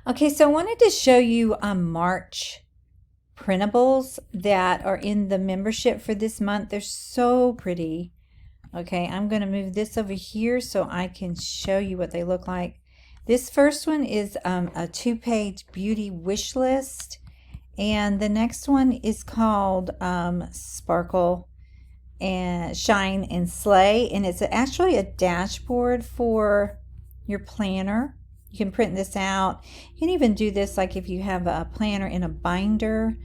Okay, so I wanted to show you March printables that are in the membership for this month. They're so pretty. Okay, I'm going to move this over here so I can show you what they look like. This first one is a 2-page beauty wish list, and the next one is called Sparkle and Shine and Slay, and it's actually a dashboard for your planner. You can print this out. You can even do this like if you have a planner in a binder,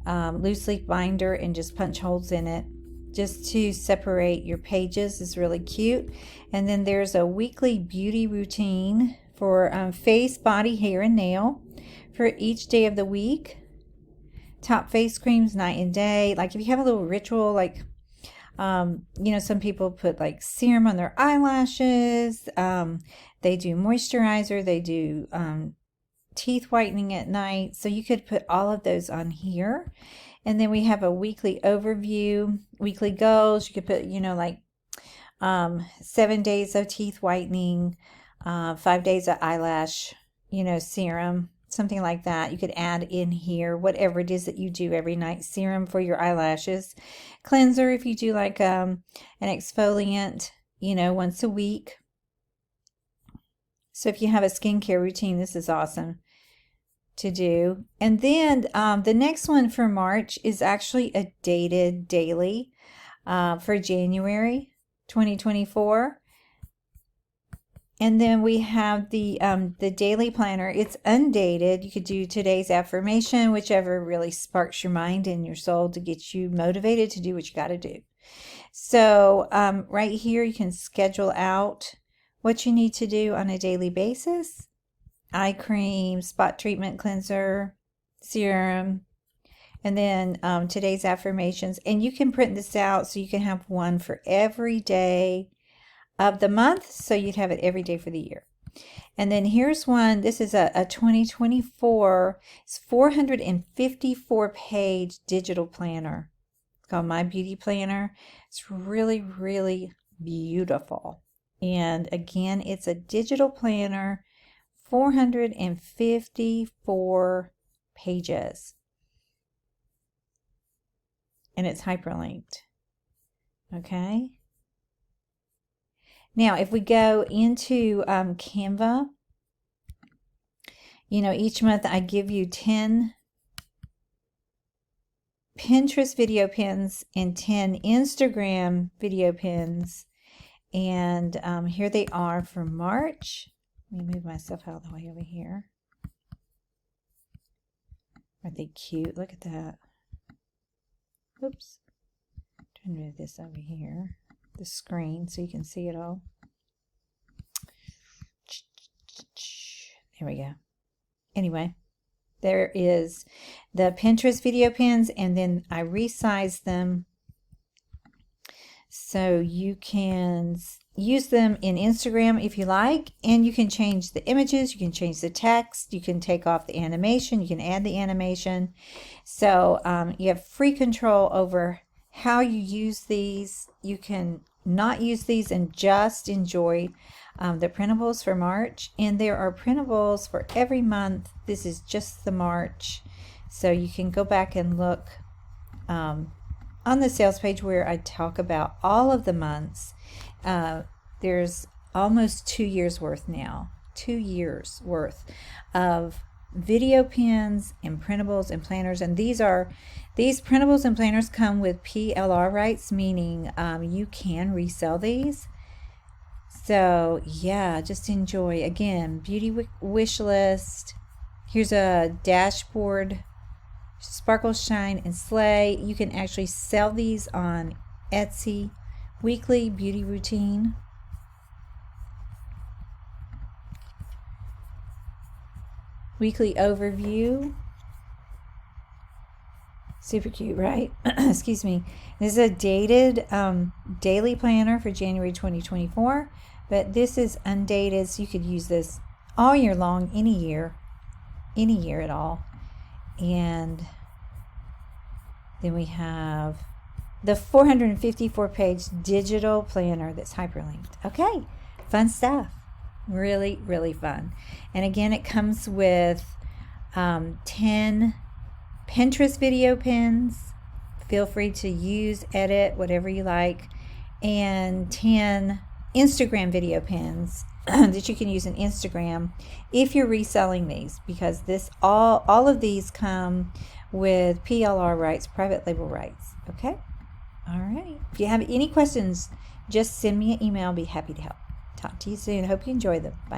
loose leaf binder, and just punch holes in it just to separate your pages. Is really cute. And then there's a weekly beauty routine for face, body, hair, and nail for each day of the week. Top face creams night and day. Like if you have a little ritual, like you know, some people put like serum on their eyelashes. They do moisturizer. They do teeth whitening at night. So you could put all of those on here. And then we have a weekly overview, weekly goals. You could put, you know, like 7 days of teeth whitening, 5 days of eyelash, you know, serum, something like that. You could add in here whatever it is that you do every night. Serum for your eyelashes, cleanser if you do like an exfoliant, you know, once a week. So if you have a skincare routine, this is awesome to do. And then the next one for March is actually a dated daily for January 2024. And then we have the daily planner. It's undated. You could do today's affirmation, whichever really sparks your mind and your soul to get you motivated to do what you got to do. So right here, you can schedule out what you need to do on a daily basis. Eye cream, spot treatment, cleanser, serum, and then today's affirmations. And you can print this out so you can have one for every day of the month, so you'd have it every day for the year. And then here's one. This is a 2024. It's 454 page digital planner. It's called My Beauty Planner. It's really, really beautiful. And again, it's a digital planner, 454 pages. And it's hyperlinked. Okay. Now, if we go into Canva, you know, each month I give you 10 Pinterest video pins and 10 Instagram video pins. And here they are for March. Let me move myself out of the way over here. Aren't they cute? Look at that. Oops. Trying to move this over here, the screen, so you can see it all. There we go. Anyway, there is the Pinterest video pins, and then I resized them so you can use them in Instagram if you like, and you can change the images, you can change the text, you can take off the animation, you can add the animation. So you have free control over how you use these. You can not use these and just enjoy the printables for March. And there are printables for every month. This is just the March. So you can go back and look on the sales page where I talk about all of the months. There's almost 2 years worth now. 2 years worth of video pins and printables and planners. And these printables and planners come with PLR rights, meaning you can resell these. So yeah, just enjoy. Again, beauty wish list. Here's a dashboard. Sparkle, Shine, and Slay. You can actually sell these on Etsy. Weekly beauty routine. Weekly overview. Super cute, right? Excuse me. This is a dated daily planner for January 2024, but this is undated, so you could use this all year long, any year at all. And then we have the 454 page digital planner that's hyperlinked. Okay, fun stuff. Really, really fun. And again, it comes with 10 Pinterest video pins. Feel free to use, edit, whatever you like, and 10 Instagram video pins that you can use in Instagram if you're reselling these, because this all of these come with PLR rights, private label rights. Okay? All right. If you have any questions, just send me an email. I'll be happy to help. Talk to you soon. Hope you enjoy them. Bye.